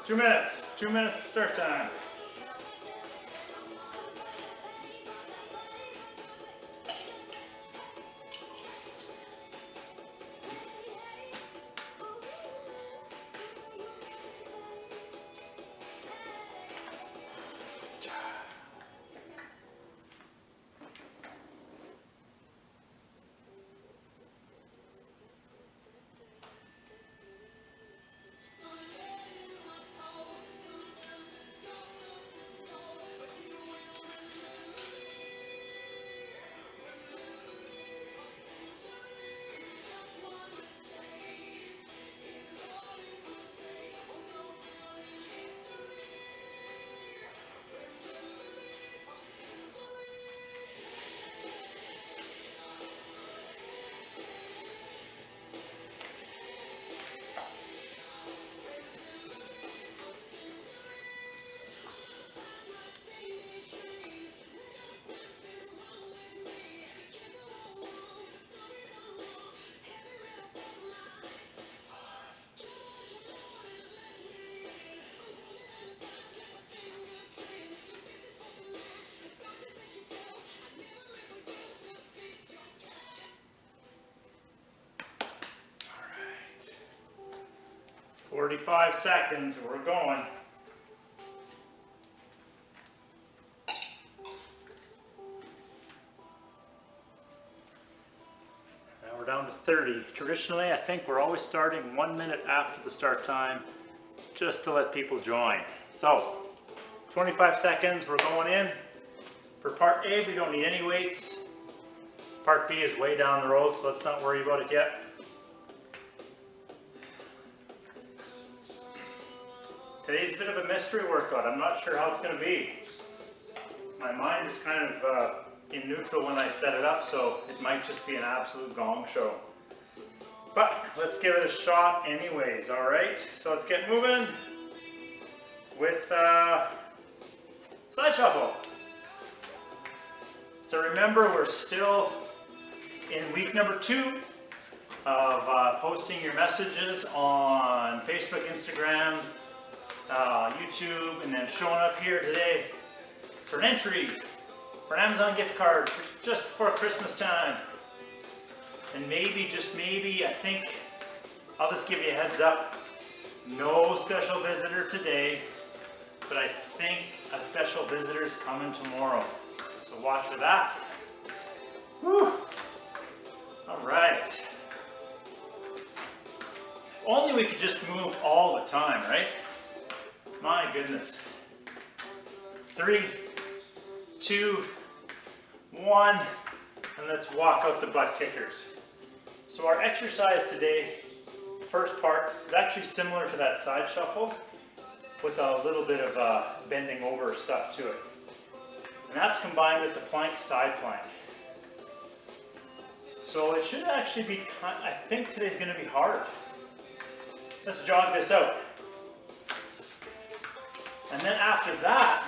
2 minutes start time. All right. 45 seconds, we're going. Now we're down to 30. Traditionally, I think we're always starting 1 minute after the start time, just to let people join. So, 25 seconds, we're going in. For part A, we don't need any weights. Part B is way down the road, so let's not worry about it yet. Today's a bit of a mystery workout. I'm not sure how it's going to be. My mind is kind of in neutral when I set it up, so it might just be an absolute gong show. But let's give it a shot anyways, alright? So let's get moving with side shuffle. So remember, we're still in week number 2 of posting your messages on Facebook, Instagram, YouTube, and then showing up here today for an entry for an Amazon gift card just before Christmas time. And maybe, just maybe, I think I'll just give you a heads up. No special visitor today, but I think a special visitor is coming tomorrow. So watch for that. Whew. All right. If only we could just move all the time, right? My goodness. 3, 2, 1, and let's walk out the butt kickers. So our exercise today, the first part, is actually similar to that side shuffle with a little bit of bending over stuff to it. And that's combined with the plank side plank. So it should actually be, I think today's going to be hard. Let's jog this out. And then after that,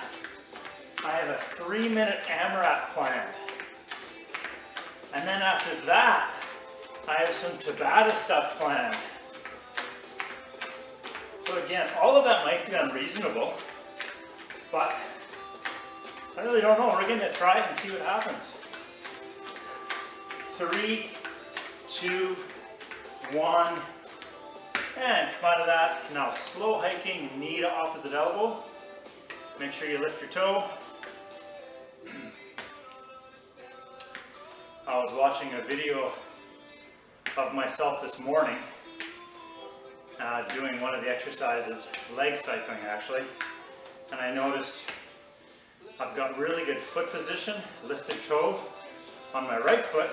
I have a 3-minute AMRAP planned. And then after that, I have some Tabata stuff planned. So again, all of that might be unreasonable, but I really don't know. We're going to try it and see what happens. 3, 2, 1, and come out of that. Now slow hiking, knee to opposite elbow. Make sure you lift your toe. I was watching a video of myself this morning doing one of the exercises, leg cycling actually, and I noticed I've got really good foot position, lifted toe on my right foot,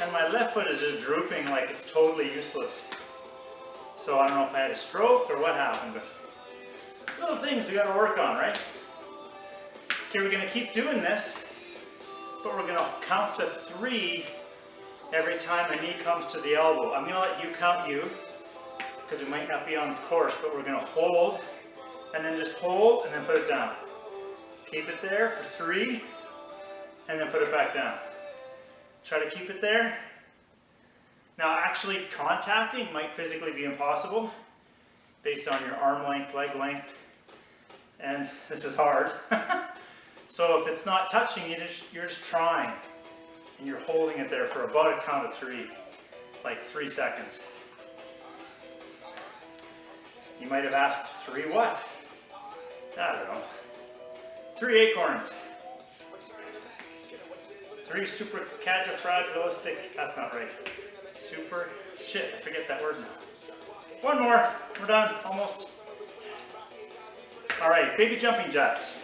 and my left foot is just drooping like it's totally useless. So I don't know if I had a stroke or what happened, but little things we got to work on, right? Okay, we're going to keep doing this, but we're going to count to 3 every time the knee comes to the elbow. I'm going to let you count you, because we might not be on course, but we're going to hold, and then just hold, and then put it down. Keep it there for 3, and then put it back down. Try to keep it there. Now actually contacting might physically be impossible. based on your arm length, leg length, and this is hard. So if it's not touching, you're just trying, and you're holding it there for about a count of 3, like 3 seconds. You might have asked, 3 what? I don't know. 3 acorns. 3 supercalifragilistic, that's not right. Shit, I forget that word now. 1 more, we're done, almost. All right, baby jumping jacks.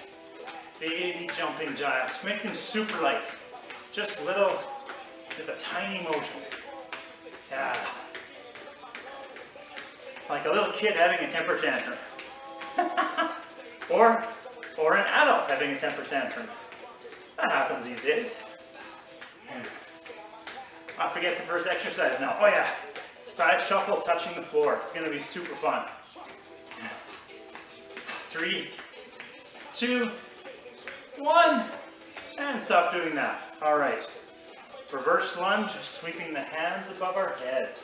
Baby jumping jacks, make them super light. Just little, with a tiny motion. Yeah. Like a little kid having a temper tantrum. or an adult having a temper tantrum. That happens these days. I forget the first exercise now. Oh yeah, side shuffle touching the floor. It's gonna be super fun. 3, 2, 1, and stop doing that. All right, reverse lunge, sweeping the hands above our head.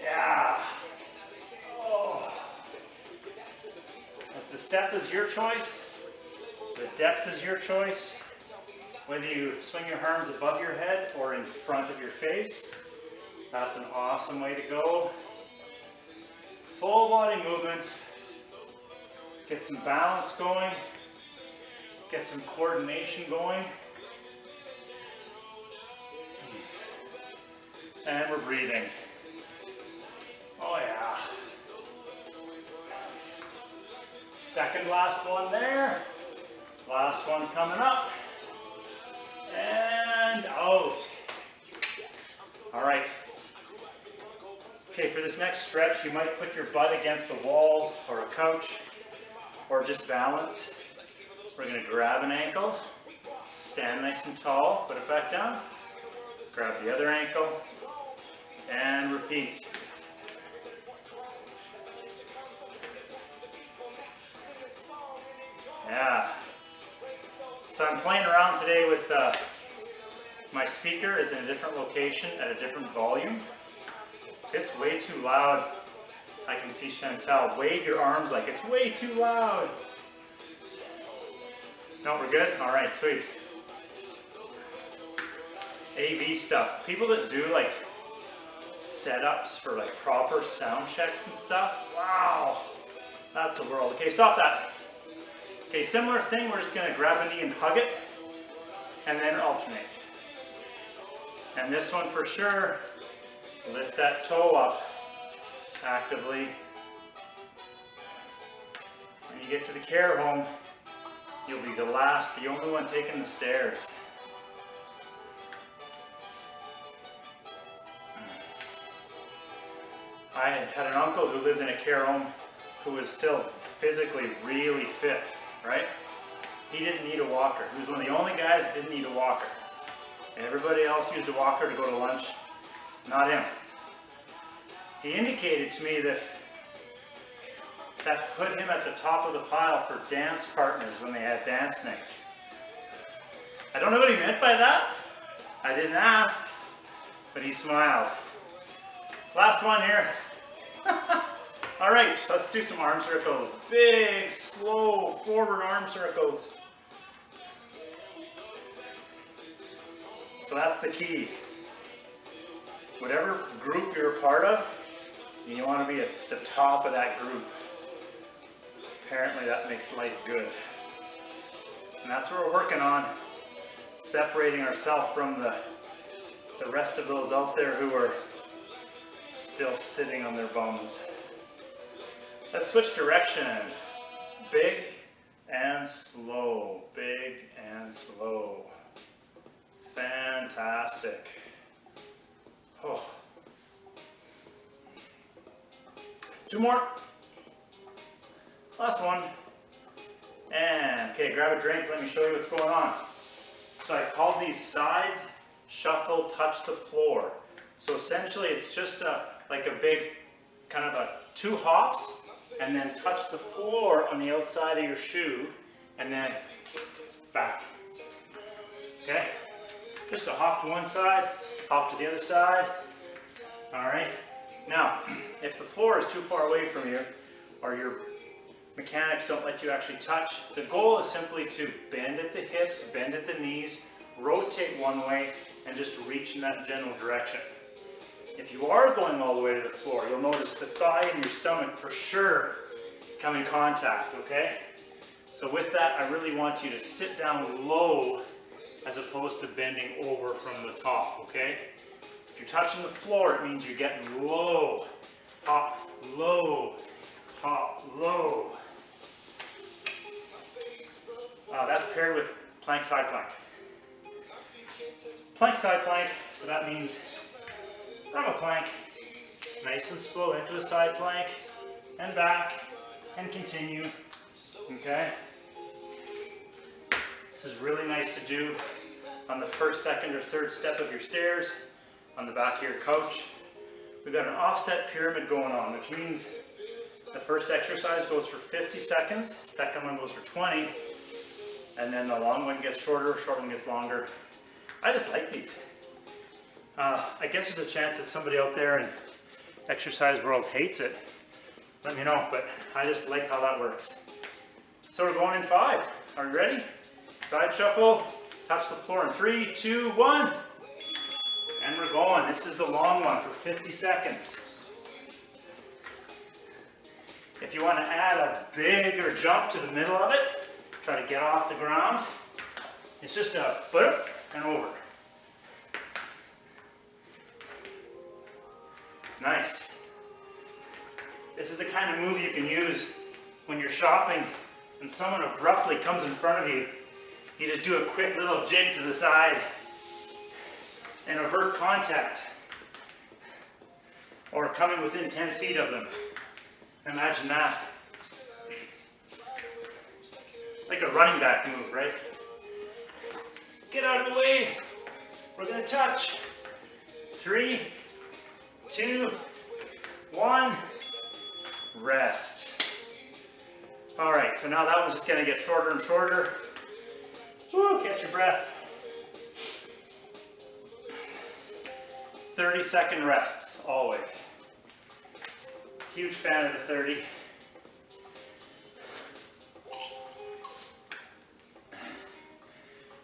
Yeah. Oh. The step is your choice. The depth is your choice. Whether you swing your arms above your head or in front of your face, that's an awesome way to go. Full body movement. Get some balance going. Get some coordination going. And we're breathing. Oh yeah. Second last one there. Last one coming up. And out. All right. Okay, for this next stretch, you might put your butt against the wall or a couch or just balance. We're going to grab an ankle, stand nice and tall, put it back down, grab the other ankle, and repeat. Yeah. So I'm playing around today with my speaker is in a different location at a different volume. If it's way too loud, I can see Chantal wave your arms like it's way too loud. No, we're good? All right, sweet. AV stuff. People that do like setups for like proper sound checks and stuff. Wow, that's a world. Okay, stop that. Okay, similar thing, we're just gonna grab a knee and hug it, and then alternate. And this one for sure, lift that toe up actively. When you get to the care home, you'll be the only one taking the stairs. I had an uncle who lived in a care home who was still physically really fit. Right? He didn't need a walker. He was one of the only guys that didn't need a walker. Everybody else used a walker to go to lunch. Not him. He indicated to me that put him at the top of the pile for dance partners when they had dance night. I don't know what he meant by that. I didn't ask, but he smiled. Last one here. All right, let's do some arm circles. Big, slow, forward arm circles. So that's the key. Whatever group you're a part of, you want to be at the top of that group. Apparently that makes life good. And that's what we're working on, separating ourselves from the rest of those out there who are still sitting on their bums. Let's switch direction. Big and slow. Big and slow. Fantastic. Oh. 2 more. Last one. And, okay, grab a drink. Let me show you what's going on. So I called these side shuffle touch the floor. So essentially it's just like a big kind of 2 hops. And then touch the floor on the outside of your shoe, and then back. Okay? Just a hop to one side, hop to the other side. All right? Now, if the floor floor is too far away from you, or your mechanics don't let you actually touch, the goal is simply to bend at the hips, bend at the knees, rotate one way, and just reach in that general direction. If you are going all the way to the floor, you'll notice the thigh and your stomach for sure come in contact, okay? So with that, I really want you to sit down low as opposed to bending over from the top, okay? If you're touching the floor, it means you're getting low, hop, low, hop, low. That's paired with plank side plank. Plank side plank, so that means from a plank, nice and slow into a side plank, and back, and continue, okay? This is really nice to do on the first, second, or third step of your stairs, on the back of your couch. We've got an offset pyramid going on, which means the first exercise goes for 50 seconds, second one goes for 20, and then the long one gets shorter, short one gets longer. I just like these. I guess there's a chance that somebody out there in exercise world hates it. Let me know, but I just like how that works. So we're going in 5. Are we ready? Side shuffle, touch the floor in 3, 2, 1. And we're going. This is the long one for 50 seconds. If you want to add a bigger jump to the middle of it, try to get off the ground. It's just a boop and over. Nice. This is the kind of move you can use when you're shopping and someone abruptly comes in front of you. You just do a quick little jig to the side and avert contact. Or coming within 10 feet of them. Imagine that. Like a running back move, right? Get out of the way. We're going to touch. 3, 2, 1. Rest. All right, so now that one's just going to get shorter and shorter. Woo, catch your breath. 30-second rests, always. Huge fan of the 30.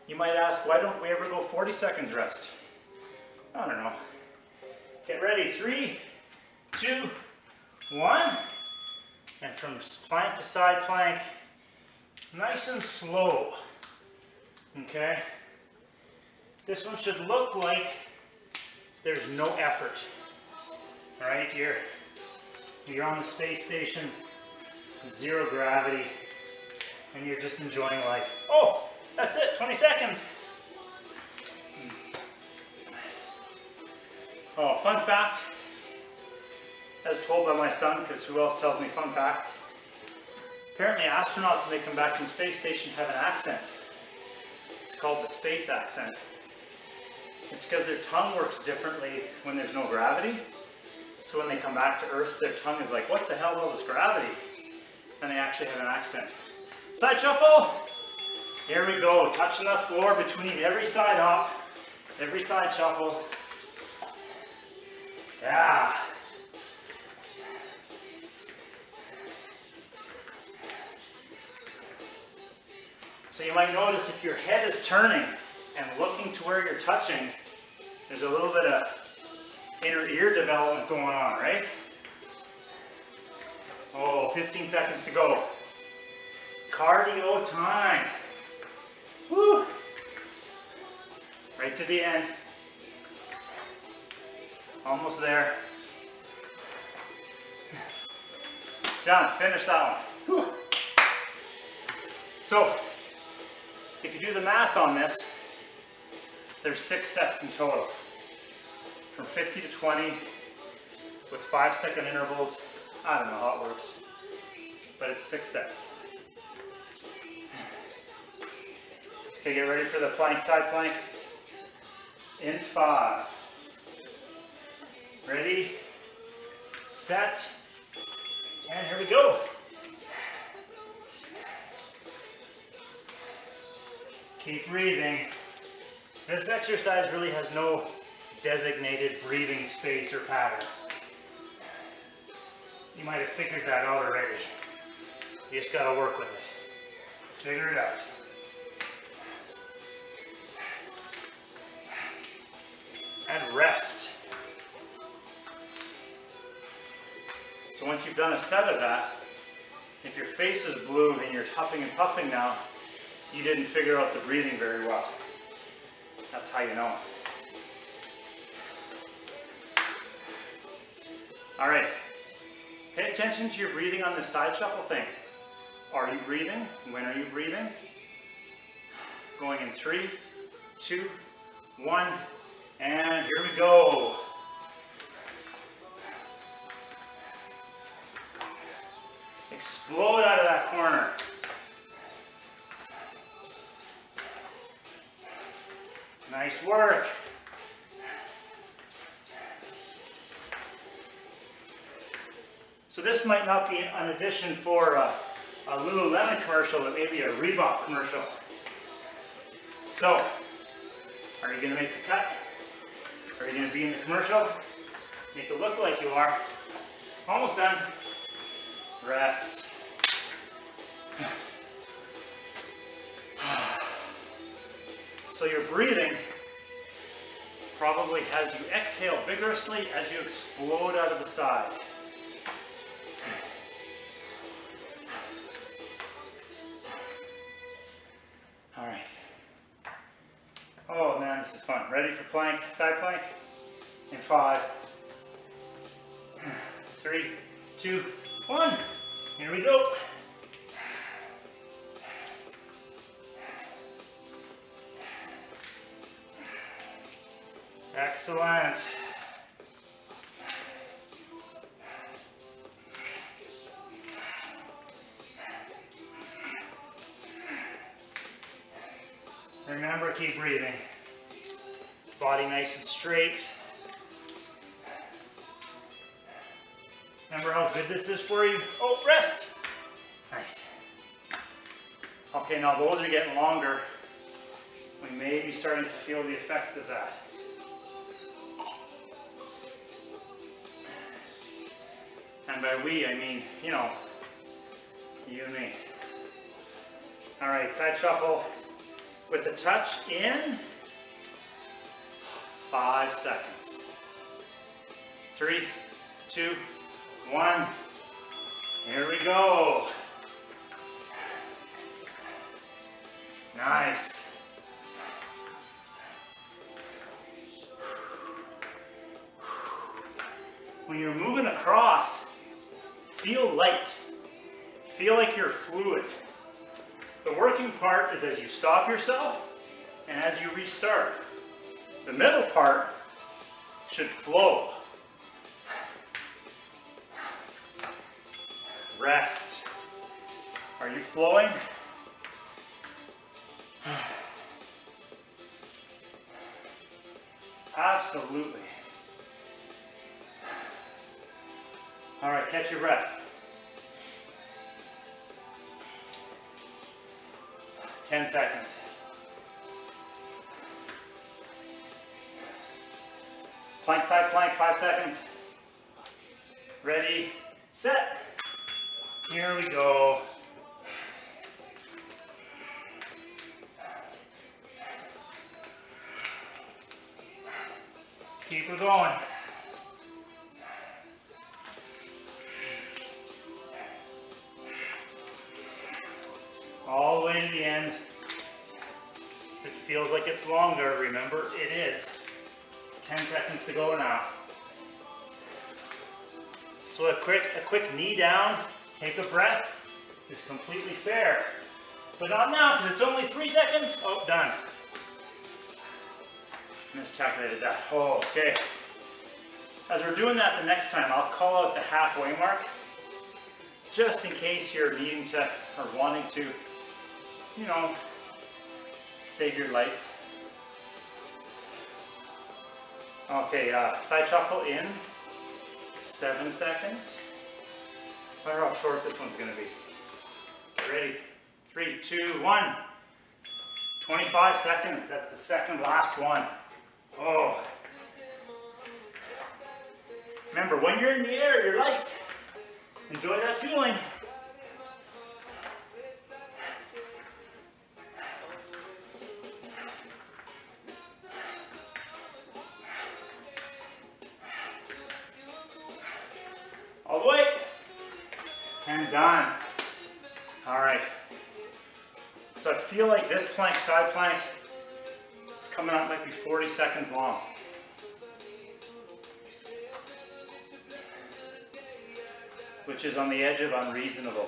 You might ask, why don't we ever go 40 seconds rest? I don't know. Get ready, 3, 2, 1. And from plank to side plank, nice and slow. Okay? This one should look like there's no effort. All right, you're on the space station, 0 gravity, and you're just enjoying life. Oh, that's it, 20 seconds. Oh, fun fact, as told by my son, because who else tells me fun facts? Apparently astronauts, when they come back from the space station, have an accent. It's called the space accent. It's because their tongue works differently when there's no gravity. So when they come back to Earth, their tongue is like, what the hell is all this gravity? And they actually have an accent. Side shuffle. Here we go, touching the floor between every side hop, every side shuffle. Yeah. So you might notice if your head is turning and looking to where you're touching, there's a little bit of inner ear development going on, right? Oh, 15 seconds to go. Cardio time. Woo! Right to the end. Almost there. Done, finish that one. Whew. So, if you do the math on this, there's 6 sets in total. From 50 to 20 with 5-second intervals. I don't know how it works, but it's 6 sets. Okay, get ready for the plank side plank. In 5. Ready, set, and here we go. Keep breathing. This exercise really has no designated breathing space or pattern. You might have figured that out already. You just got to work with it. Figure it out. And rest. So once you've done a set of that, if your face is blue and you're huffing and puffing now, you didn't figure out the breathing very well. That's how you know. All right, pay attention to your breathing on this side shuffle thing. Are you breathing? When are you breathing? Going in 3, 2, 1, and here we go. Explode out of that corner. Nice work. So this might not be an audition for a Lululemon commercial, but maybe a Reebok commercial. So, are you going to make the cut? Are you going to be in the commercial? Make it look like you are. Almost done. Rest. So your breathing probably has you exhale vigorously as you explode out of the side. All right. Oh man, this is fun. Ready for plank, side plank? In 5, 3, 2, 1. Here we go. Excellent. Remember, keep breathing. Body nice and straight. Remember how good this is for you? Oh, rest. Nice. Okay, now those are getting longer. We may be starting to feel the effects of that. And by we, I mean, you know, you and me. All right, side shuffle with the touch in 5 seconds. 3, 2, 1. Here we go. Nice. When you're moving across, feel light. Feel like you're fluid. The working part is as you stop yourself and as you restart. The middle part should flow. Rest. Are you flowing? Absolutely. All right, catch your breath. 10 seconds. Plank, side plank, 5 seconds. Ready, set. Here we go. Keep it going. All the way to the end. If it feels like it's longer, remember it is. It's 10 seconds to go now. So a quick knee down, take a breath, is completely fair. But not now, because it's only 3 seconds. Oh, done. Miscalculated that. Oh, okay. As we're doing that the next time, I'll call out the halfway mark, just in case you're needing to, or wanting to, you know, save your life. Okay, side shuffle in 7 seconds. I wonder how short this one's going to be. Ready? 3, 2, 1. 25 seconds. That's the second last one. Oh. Remember, when you're in the air, you're light. Duane. All the way. And done. All right. So I feel like this plank, side plank, it's coming up might be 40 seconds long. Which is on the edge of unreasonable.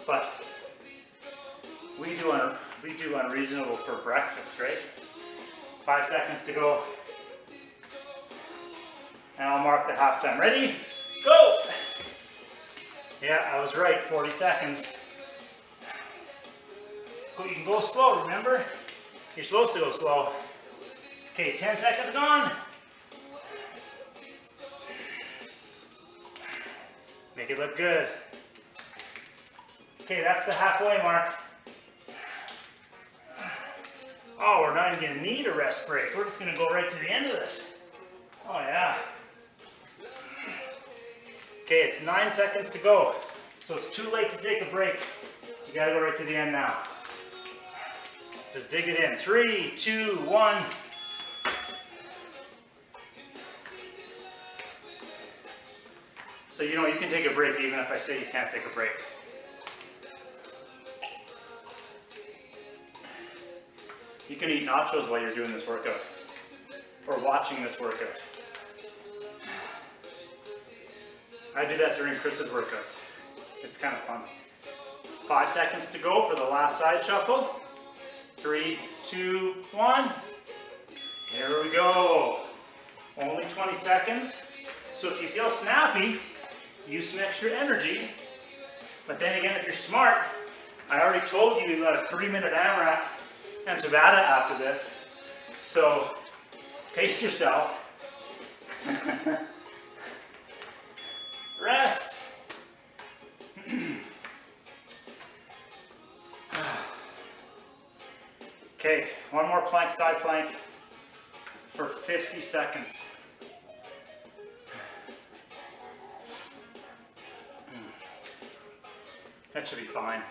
But we do unreasonable for breakfast, right? 5 seconds to go. And I'll mark the halftime. Ready? Go! Yeah, I was right, 40 seconds. You can go slow, remember? You're supposed to go slow. Okay, 10 seconds gone. Make it look good. Okay, that's the halfway mark. Oh, we're not even gonna need a rest break. We're just gonna go right to the end of this. Oh yeah. Okay, it's 9 seconds to go. So it's too late to take a break. You gotta go right to the end now. Just dig it in. 3, 2, 1. So you know you can take a break even if I say you can't take a break. You can eat nachos while you're doing this workout. Or watching this workout. I do that during Chris's workouts. It's kind of fun. 5 seconds to go for the last side shuffle. 3, 2, 1. Here we go. Only 20 seconds. So if you feel snappy, use some extra energy. But then again, if you're smart, I already told you got a 3-minute AMRAP and Tabata after this. So pace yourself. Rest. Okay, one more plank, side plank for 50 seconds. That should be fine.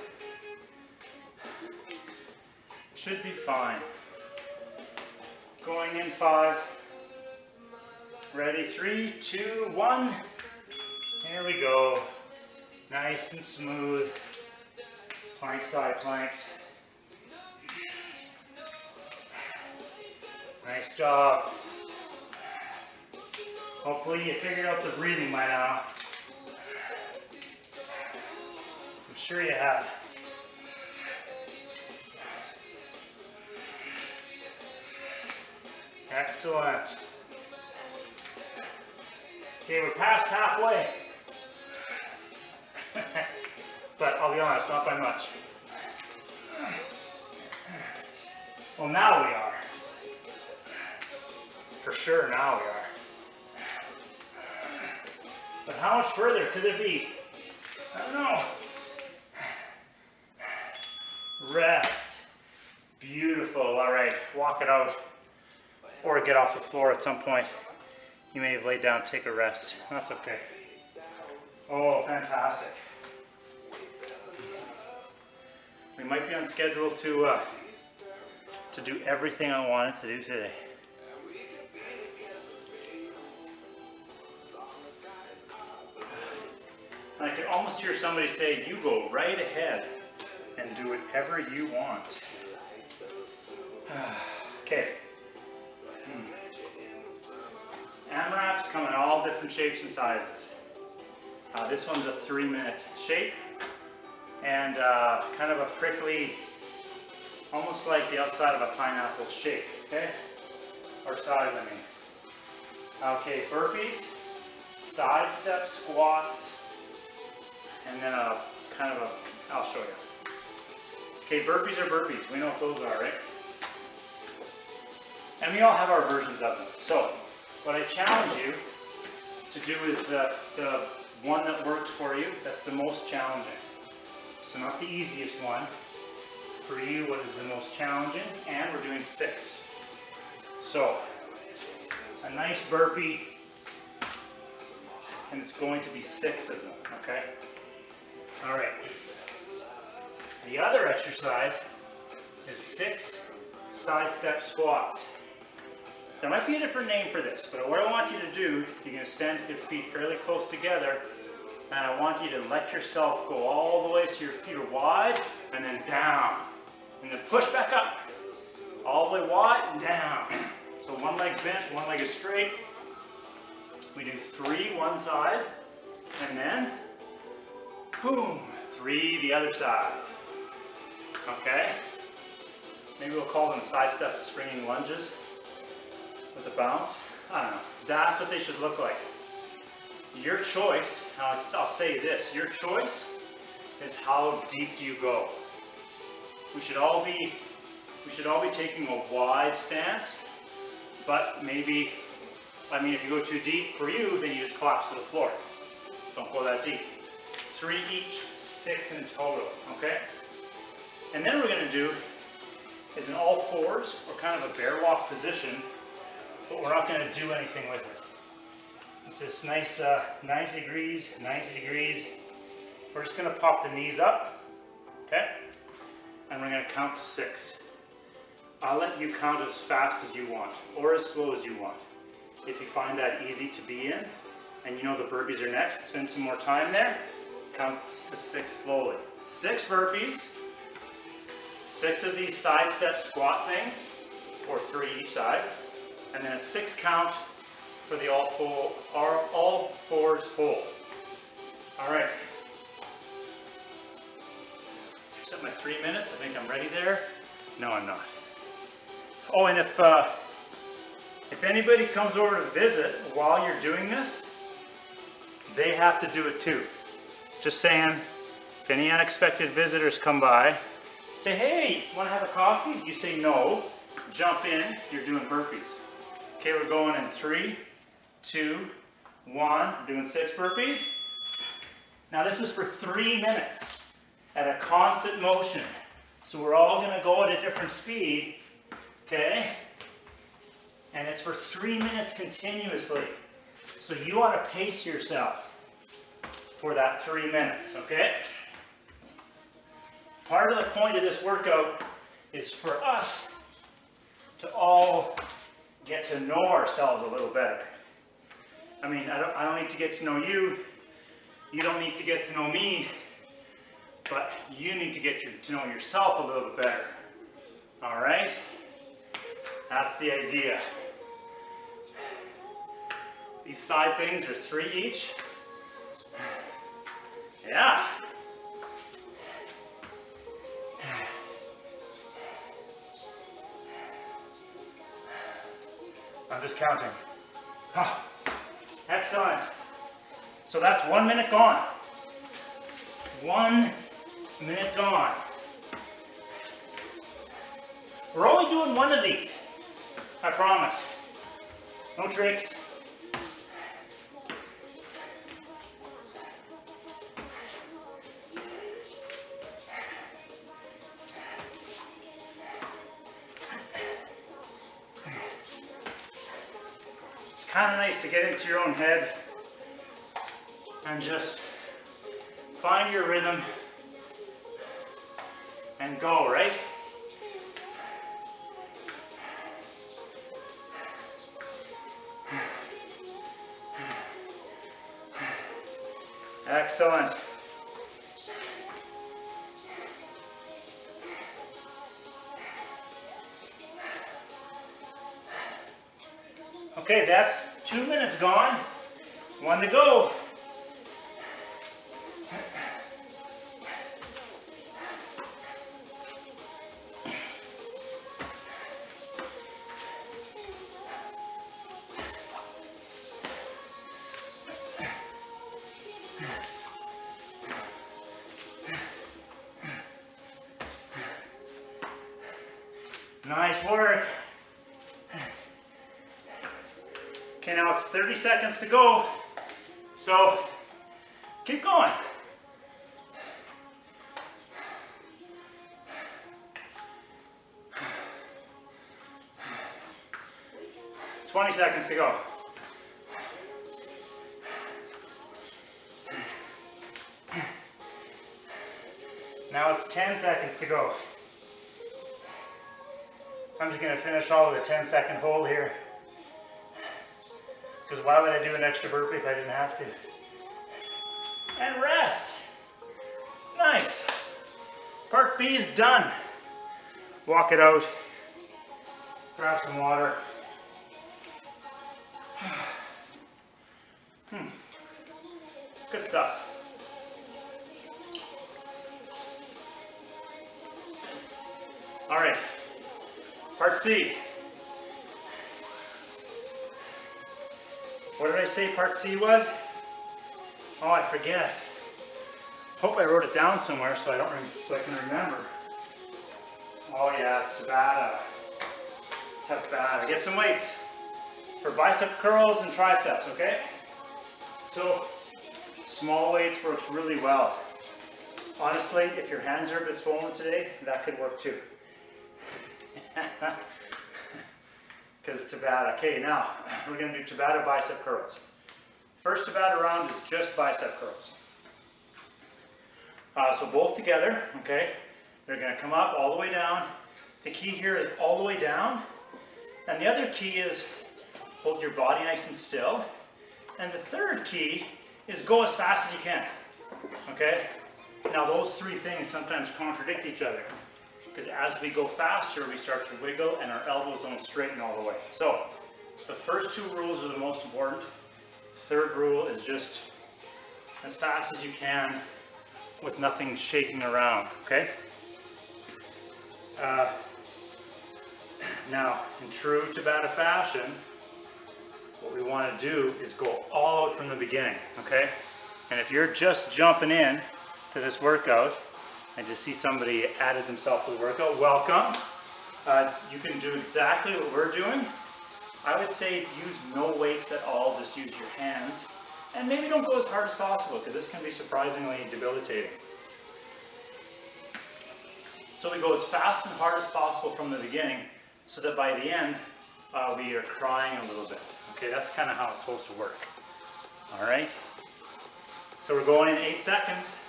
Should be fine. Going in 5. Ready, 3, 2, 1. Here we go. Nice and smooth. Plank, side planks. Nice job. Hopefully you figured out the breathing by now. I'm sure you have. Excellent. Okay, we're past halfway. But I'll be honest, not by much. Well, now we are. For sure, now we are. But how much further could it be? I don't know. Rest. Beautiful. All right, walk it out. Or get off the floor at some point. You may have laid down to take a rest. That's okay. Oh, fantastic. We might be on schedule to do everything I wanted to do today. I can almost hear somebody say, you go right ahead and do whatever you want. Okay. AMRAPs come in all different shapes and sizes. This one's a 3-minute shape and kind of a prickly, almost like the outside of a pineapple shape, okay? Or size, I mean. Okay, burpees, side step squats, and then a kind of a, I'll show you. Okay, burpees are burpees. We know what those are, right? And we all have our versions of them. So, what I challenge you to do is the one that works for you, that's the most challenging. So not the easiest one. For you, what is the most challenging? And we're doing 6. So, a nice burpee. and it's going to be 6 of them, okay? All right. The other exercise is 6 side step squats. There might be a different name for this, but what I want you to do, you're going to stand with your feet fairly close together, and I want you to let yourself go all the way so your feet are wide, and then down. And then push back up. All the way wide and down. So one leg's bent, one leg is straight. We do 3 one side, and then boom, 3 the other side. Okay? Maybe we'll call them side step springing lunges with a bounce. I don't know. That's what they should look like. Your choice, I'll say this, your choice is how deep do you go. We should all be taking a wide stance, but maybe, I mean, if you go too deep for you, then you just collapse to the floor. Don't go that deep. 3 each, 6 in total, okay? And then what we're gonna do is in all fours, or kind of a bear walk position, but we're not gonna do anything with it. It's this nice 90 degrees, 90 degrees. We're just gonna pop the knees up, okay? And we're gonna count to 6. I'll let you count as fast as you want, or as slow as you want. If you find that easy to be in, and you know the burpees are next, spend some more time there, count to 6 slowly. 6 burpees, 6 of these side step squat things, or 3 each side, and then a 6 count for the all fours hold. All right. Set my 3 minutes. I think I'm ready there. No, I'm not. Oh, and if anybody comes over to visit while you're doing this, they have to do it too. Just saying, if any unexpected visitors come by, say, hey, want to have a coffee? You say no, jump in, you're doing burpees. Okay, we're going in 3, 2, 1, doing 6 burpees. Now this is for 3 minutes at a constant motion. So we're all gonna go at a different speed, okay? And it's for 3 minutes continuously. So you wanna pace yourself for that 3 minutes, okay? Part of the point of this workout is for us to all get to know ourselves a little better. I mean, I don't need to get to know you. You don't need to get to know me. But you need to get to know yourself a little bit better. All right? That's the idea. These side things are 3 each. Yeah. I'm just counting. Oh, excellent. So that's 1 minute gone. 1 minute gone. We're only doing 1 of these. I promise. No tricks. It's kind of nice to get into your own head and just find your rhythm and go, right? Excellent. Okay, that's 2 minutes gone. 1 to go. Nice work. Okay, now it's 30 seconds to go. So keep going. ...20 seconds to go. Now it's 10 seconds to go. I'm just going to finish all with a 10-second hold here. Because why would I do an extra burpee if I didn't have to? And rest. Nice. Part B is done. Walk it out. Grab some water. Good stuff. All right. Part C. What did I say part C was? Oh, I forget. Hope I wrote it down somewhere so I can remember. Oh yes, Tabata. Tabata. Get some weights for bicep curls and triceps, okay? So, small weights works really well. Honestly, if your hands are a bit swollen today, that could work too. Because Tabata. Okay, now we're going to do Tabata bicep curls. First Tabata round is just bicep curls. So both together, okay? They're going to come up all the way down. The key here is all the way down. And the other key is hold your body nice and still. And the third key is go as fast as you can, okay? Now those three things sometimes contradict each other. Because as we go faster, we start to wiggle and our elbows don't straighten all the way. So, the first two rules are the most important. The third rule is just as fast as you can with nothing shaking around, okay? Now, in true Tabata fashion, what we want to do is go all out from the beginning, okay? And if you're just jumping in to this workout, and just see somebody added themselves to the workout, welcome. You can do exactly what we're doing. I would say use no weights at all, just use your hands. And maybe don't go as hard as possible, because this can be surprisingly debilitating. So we go as fast and hard as possible from the beginning, so that by the end, we are crying a little bit. Okay, that's kind of how it's supposed to work. All right? So we're going in 8 seconds.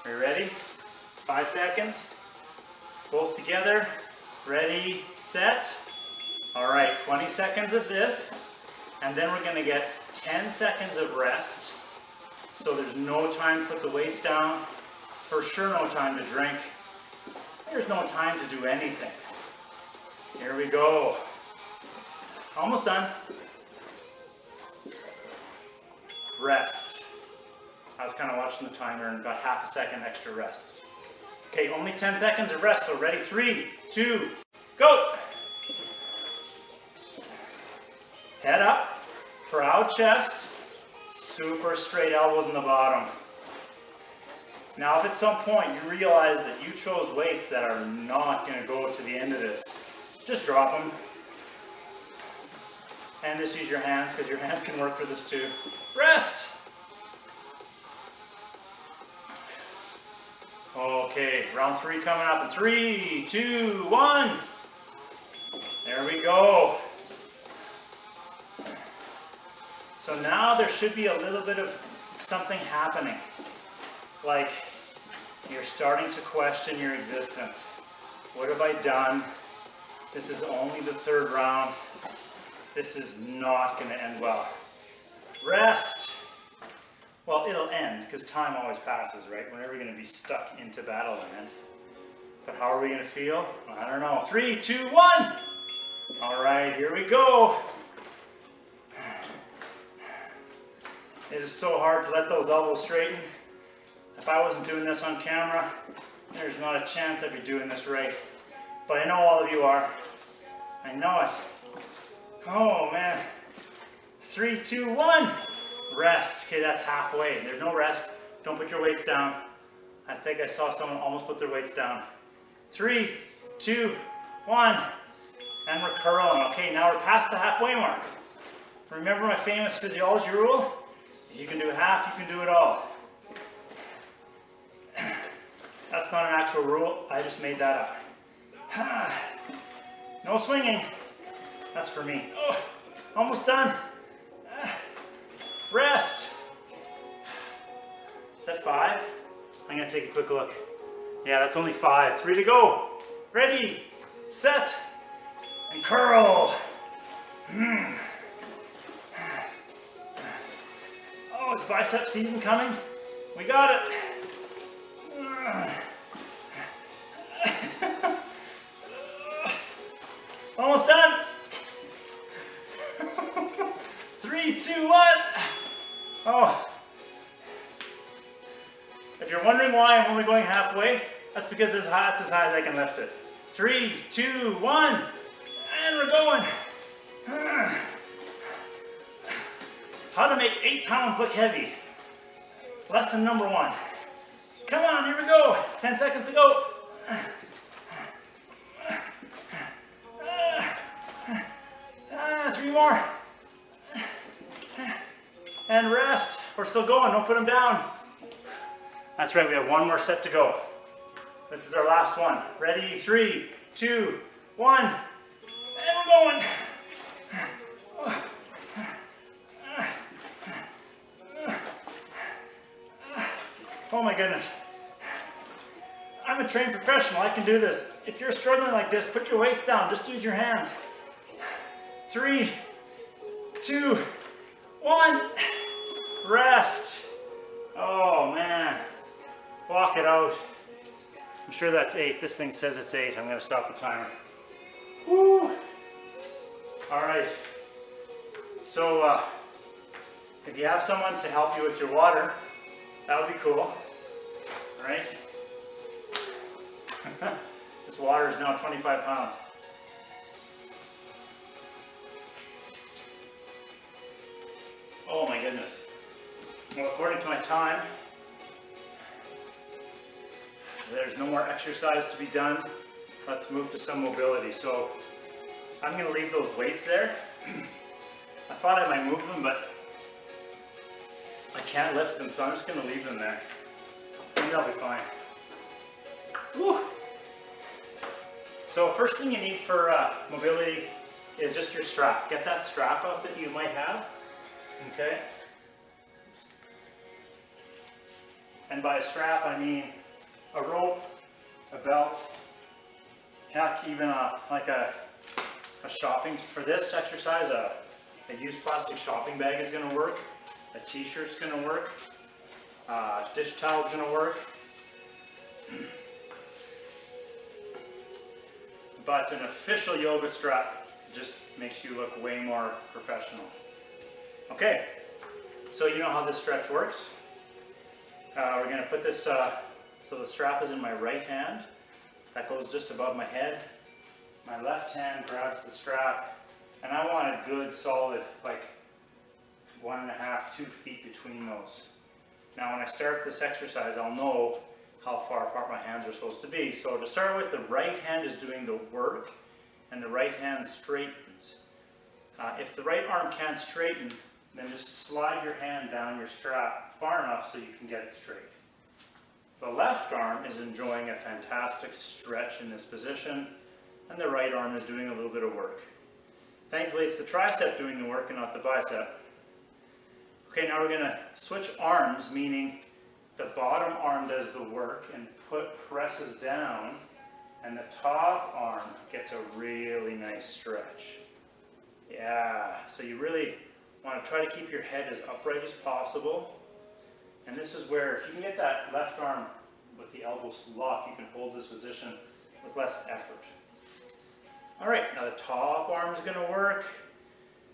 Are you ready? 5 seconds. Both together. Ready, set. All right, 20 seconds of this. And then we're going to get 10 seconds of rest. So there's no time to put the weights down. For sure no time to drink. There's no time to do anything. Here we go. Almost done. Rest. I was kind of watching the timer and got half a second extra rest. Okay, only 10 seconds of rest, so ready? 3, 2, go! Head up, proud chest, super straight elbows in the bottom. Now if at some point you realize that you chose weights that are not going to go to the end of this, just drop them. And just use your hands, because your hands can work for this too. Rest! Okay, round 3 coming up in 3, 2, 1. There we go. So now there should be a little bit of something happening. Like you're starting to question your existence. What have I done? This is only the 3rd round. This is not going to end well. Rest. Well, it'll end, because time always passes, right? We're never going to be stuck into battle land. But how are we going to feel? I don't know. 3, 2, 1! All right, here we go. It is so hard to let those elbows straighten. If I wasn't doing this on camera, there's not a chance I'd be doing this right. But I know all of you are. I know it. Oh, man. 3, 2, 1! Rest. Okay, that's halfway. There's no rest. Don't put your weights down. I think I saw someone almost put their weights down. 3, 2, 1. And we're curling. Okay, now we're past the halfway mark. Remember my famous physiology rule? If you can do half, you can do it all. That's not an actual rule. I just made that up. No swinging. That's for me. Oh, almost done. Rest. Is that 5? I'm going to take a quick look. Yeah, that's only 5. 3 to go. Ready, set, and curl. Oh, is bicep season coming? We got it. Almost done. 3, 2, 1. Oh. If you're wondering why I'm only going halfway, that's because that's as high as I can lift it. 3, 2, 1, and we're going. How to make 8 pounds look heavy. Lesson number 1. Come on, here we go. 10 seconds to go. 3 more. And rest. We're still going, don't put them down. That's right, we have 1 more set to go. This is our last one. Ready, 3, 2, 1, and we're going. Oh my goodness. I'm a trained professional, I can do this. If you're struggling like this, put your weights down, just use your hands. 3, 2, 1, rest. Oh man, walk it out. I'm sure that's 8, this thing says it's 8. I'm gonna stop the timer. Woo! All right, so if you have someone to help you with your water, that would be cool, all right? This water is now 25 pounds. Oh my goodness. Well, according to my time, there's no more exercise to be done. Let's move to some mobility. So I'm going to leave those weights there. I thought I might move them, but I can't lift them, so I'm just going to leave them there. Maybe I'll be fine. Woo! So first thing you need for mobility is just your strap. Get that strap up that you might have. Okay? And by a strap, I mean a rope, a belt, heck, even like a shopping. For this exercise, a used plastic shopping bag is going to work. A t-shirt's going to work. Dish towel's going to work. But an official yoga strap just makes you look way more professional. Okay, so you know how this stretch works. We're going to put this, so the strap is in my right hand. That goes just above my head. My left hand grabs the strap, and I want a good solid, like 1.5, 2 feet between those. Now when I start this exercise, I'll know how far apart my hands are supposed to be. So to start with, the right hand is doing the work, and the right hand straightens. If the right arm can't straighten, then just slide your hand down your strap far enough so you can get it straight. The left arm is enjoying a fantastic stretch in this position, and the right arm is doing a little bit of work. Thankfully, it's the tricep doing the work and not the bicep. Okay, now we're going to switch arms, meaning the bottom arm does the work and presses down, and the top arm gets a really nice stretch. Yeah, so you really want to try to keep your head as upright as possible. And this is where, if you can get that left arm with the elbows locked, you can hold this position with less effort. All right, now the top arm is going to work,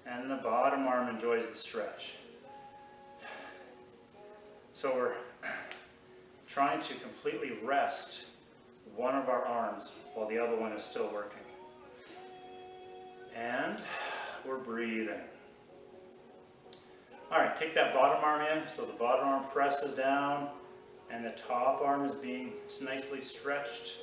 and the bottom arm enjoys the stretch. So we're trying to completely rest one of our arms while the other one is still working. And we're breathing. All right, kick that bottom arm in, so the bottom arm presses down, and the top arm is being nicely stretched.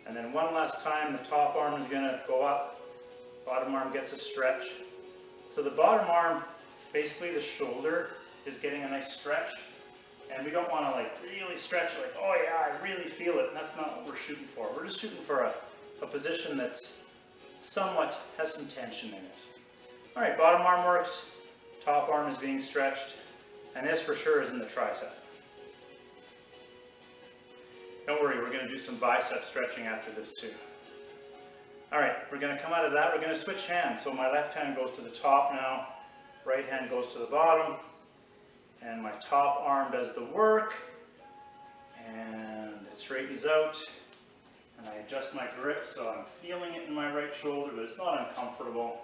And then one last time, the top arm is going to go up, bottom arm gets a stretch. So the bottom arm, basically the shoulder is getting a nice stretch, and we don't want to like really stretch it like, oh yeah, I really feel it. And that's not what we're shooting for. We're just shooting for a position that's somewhat has some tension in it. All right, bottom arm works, top arm is being stretched, and this for sure is in the tricep. Don't worry, we're going to do some bicep stretching after this too. All right, we're going to come out of that. We're going to switch hands. So my left hand goes to the top now, right hand goes to the bottom, and my top arm does the work, and it straightens out, and I adjust my grip so I'm feeling it in my right shoulder, but it's not uncomfortable.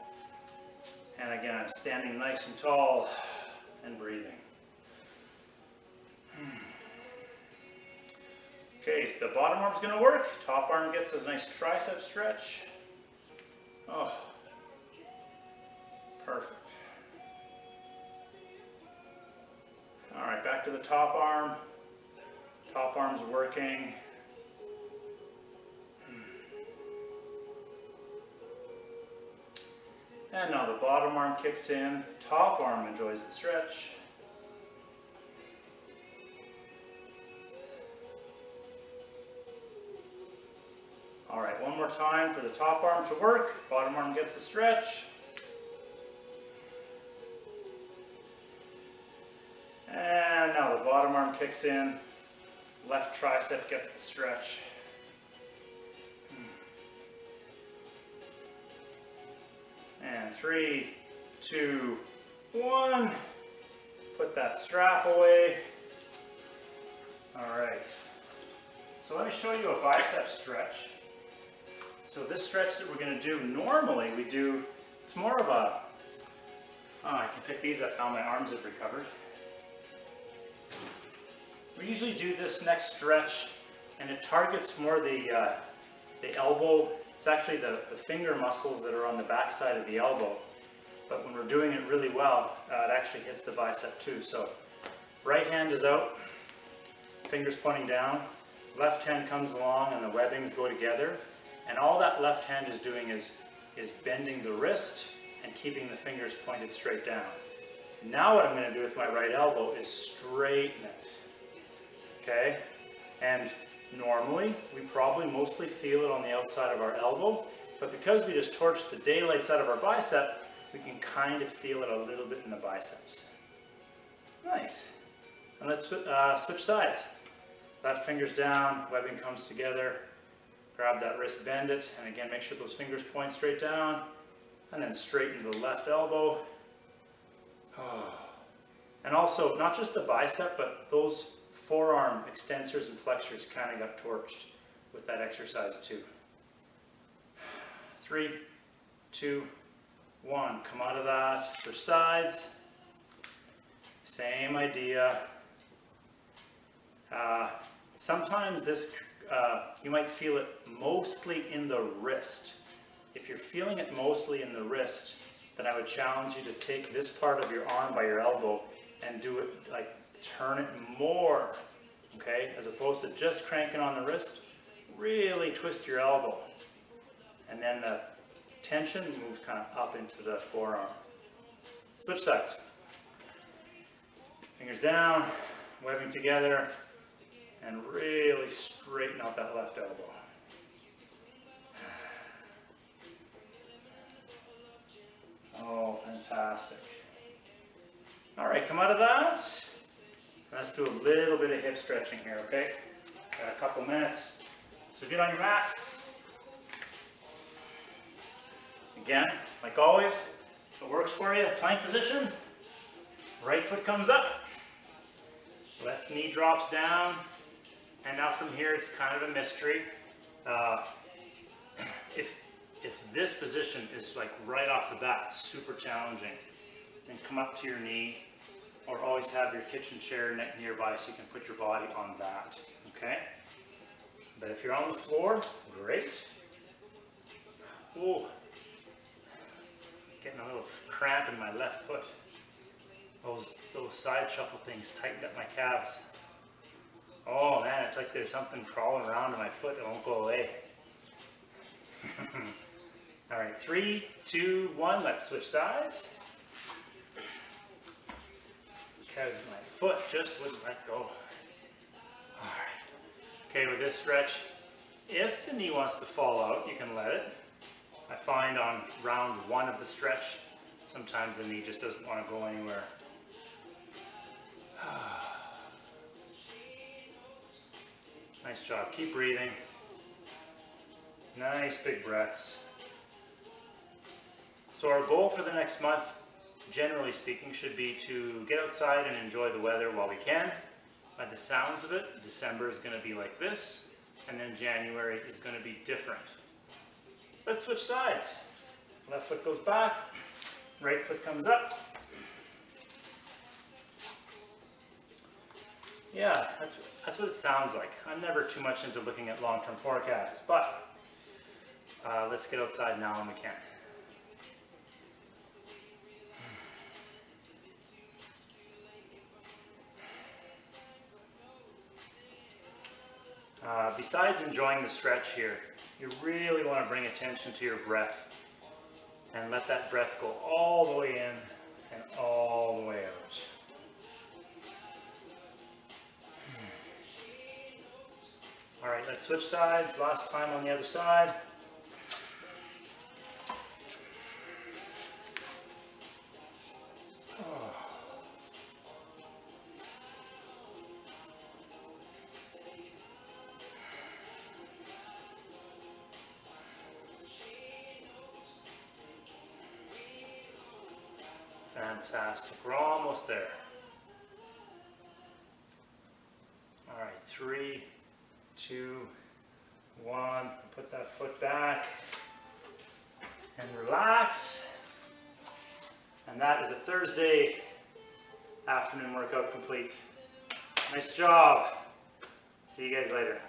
And again, I'm standing nice and tall and breathing. Okay, so the bottom arm's going to work. Top arm gets a nice tricep stretch. Oh, perfect. All right, back to the top arm. Top arm's working. And now the bottom arm kicks in. Top arm enjoys the stretch. All right, one more time for the top arm to work. Bottom arm gets the stretch. And now the bottom arm kicks in. Left tricep gets the stretch. And 3, 2, 1. Put that strap away. All right. So let me show you a bicep stretch. So this stretch that we're going to do, normally we do, it's more of a, I can pick these up now, my arms have recovered. We usually do this next stretch, and it targets more the elbow. It's actually the finger muscles that are on the back side of the elbow. But when we're doing it really well, it actually hits the bicep too. So right hand is out, fingers pointing down. Left hand comes along and the webbings go together. And all that left hand is doing is bending the wrist and keeping the fingers pointed straight down. Now what I'm going to do with my right elbow is straighten it. Okay? And normally, we probably mostly feel it on the outside of our elbow, but because we just torched the daylights out of our bicep, we can kind of feel it a little bit in the biceps. Nice. And let's switch sides. Left finger's down, webbing comes together. Grab that wrist, bend it, and again, make sure those fingers point straight down, and then straighten the left elbow. Oh. And also, not just the bicep, but those forearm extensors and flexors kind of got torched with that exercise too. 3, 2, 1. Come out of that for sides. Same idea. Sometimes this, you might feel it mostly in the wrist. If you're feeling it mostly in the wrist, then I would challenge you to take this part of your arm by your elbow and do it like turn it more, okay? As opposed to just cranking on the wrist, really twist your elbow. And then the tension moves kind of up into the forearm. Switch sides. Fingers down, webbing together, and really straighten out that left elbow. Oh, fantastic. All right, come out of that. Let's do a little bit of hip stretching here, okay? Got a couple minutes. So get on your mat. Again, like always, if it works for you, plank position. Right foot comes up. Left knee drops down. And now from here, it's kind of a mystery. If this position is like right off the bat, super challenging, then come up to your knee, or always have your kitchen chair nearby so you can put your body on that, okay? But if you're on the floor, great. Oh, getting a little cramp in my left foot. Those side shuffle things tightened up my calves. Oh man, it's like there's something crawling around in my foot that won't go away. All right, 3, 2, 1, let's switch sides. Because my foot just wouldn't let go. All right. Okay, with this stretch, if the knee wants to fall out, you can let it. I find on round 1 of the stretch, Sometimes the knee just doesn't want to go anywhere. Nice job. Keep breathing. Nice big breaths. So our goal for the next month, generally speaking, should be to get outside and enjoy the weather while we can. By the sounds of it, December is going to be like this, and then January is going to be different. Let's switch sides. Left foot goes back, right foot comes up. Yeah, that's what it sounds like. I'm never too much into looking at long-term forecasts, but let's get outside now when we can. Besides enjoying the stretch here, you really want to bring attention to your breath and let that breath go all the way in and all the way out. All right, let's switch sides. Last time on the other side. Fantastic. We're almost there. All right, 3, 2, 1. Put that foot back and relax. And that is a Thursday afternoon workout complete. Nice job. See you guys later.